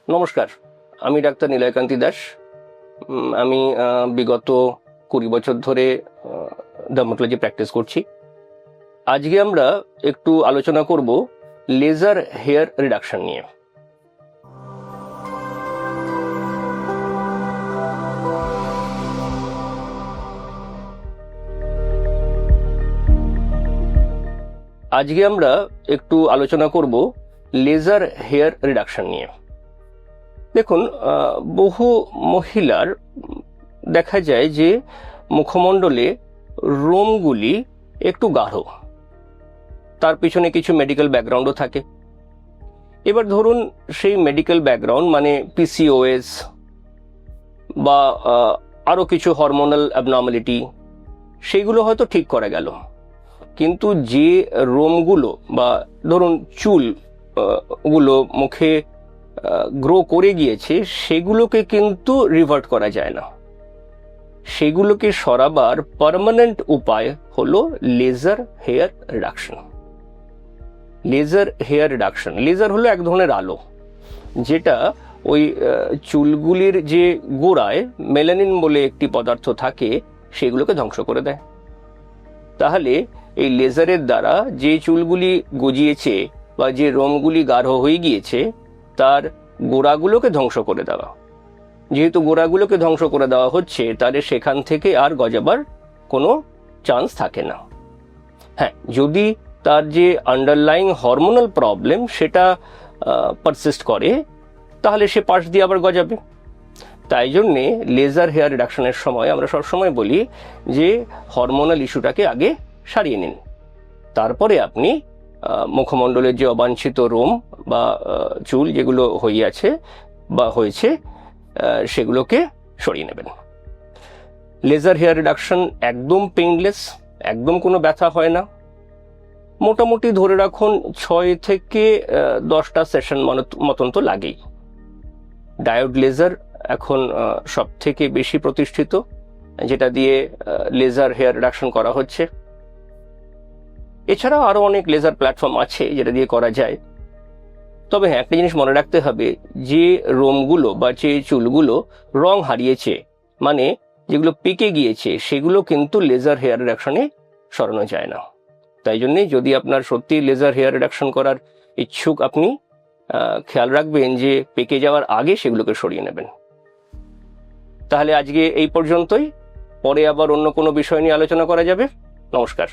নমস্কার, আমি ডাক্তার নিলয়কান্তি দাস। আমি বিগত 20 বছর ধরে ডার্মাটোলজি প্র্যাকটিস করছি। আজকে আমরা একটু আলোচনা করব লেজার হেয়ার রিডাকশন নিয়ে। আজকে আমরা একটু আলোচনা করব লেজার হেয়ার রিডাকশন নিয়ে। দেখুন, বহু মহিলার দেখা যায় যে মুখমণ্ডলে রোমগুলি একটু গাঢ়, তার পিছনে কিছু মেডিকেল ব্যাকগ্রাউন্ডও থাকে। এবার ধরুন সেই মেডিকেল ব্যাকগ্রাউন্ড মানে পিসিওএস বা আরও কিছু হরমোনাল অ্যাবনর্মালিটি, সেইগুলো হয়তো ঠিক করা গেল, কিন্তু যে রোমগুলো বা ধরুন চুল গুলো মুখে গ্রো করে গিয়েছে সেগুলোকে কিন্তু রিভার্ট করা যায় না। সেগুলোকে সরাবার পার্মানেন্ট উপায় হলো laser hair reduction. Laser hair reduction, laser হলো এক ধরনের আলো যেটা ওই চুলগুলির যে গোড়ায় মেলানিন বলে একটি পদার্থ থাকে সেগুলোকে ধ্বংস করে দেয়। তাহলে এই লেজারের দ্বারা যে চুলগুলি গজিয়েছে বা যে রোমগুলি গাঢ় হয়ে গিয়েছে তার গোড়াগুলোকে ধ্বংস করে দেওয়া। যেহেতু গোড়াগুলোকে ধ্বংস করে দেওয়া হচ্ছে, তাহলে সেখান থেকে আর গজাবার কোনো চান্স থাকে না। হ্যাঁ, যদি তার যে আন্ডারলাইং হরমোনাল প্রবলেম সেটা পারসিস্ট করে, তাহলে সে পাশ দিয়ে আবার গজাবে। তাই জন্যে লেজার হেয়ার রিডাকশনের সময় আমরা সবসময় বলি যে হরমোনাল ইস্যুটাকে আগে সারিয়ে নিন, তারপরে আপনি মুখমণ্ডলের যে অবাঞ্ছিত রোম বা চুল যেগুলো হইয়াছে বা হয়েছে সেগুলোকে সরিয়ে নেবেন। লেজার হেয়ার রিডাকশন একদম পেইনলেস, একদম কোনো ব্যথা হয় না। মোটামুটি ধরে রাখুন 6 থেকে 10টা সেশন মতন তো লাগেই। ডায়োড লেজার এখন সব থেকে বেশি প্রতিষ্ঠিত, যেটা দিয়ে লেজার হেয়ার রিডাকশন করা হচ্ছে। এছাড়াও আরো অনেক লেজার প্ল্যাটফর্ম আছে যেটা দিয়ে করা যায়। তবে হ্যাঁ, একটা জিনিস মনে রাখতে হবে, যে রোমগুলো বা যে চুলগুলো রং হারিয়েছে মানে যেগুলো পেকে গিয়েছে সেগুলো কিন্তু লেজার হেয়ার রিডাকশনে সরানো যায় না। তাই জন্যে যদি আপনার সত্যি লেজার হেয়ার রিডাকশন করার ইচ্ছুক, আপনি খেয়াল রাখবেন যে পেকে যাওয়ার আগে সেগুলোকে সরিয়ে নেবেন। তাহলে আজকে এই পর্যন্তই, পরে আবার অন্য কোনো বিষয় নিয়ে আলোচনা করা যাবে। নমস্কার।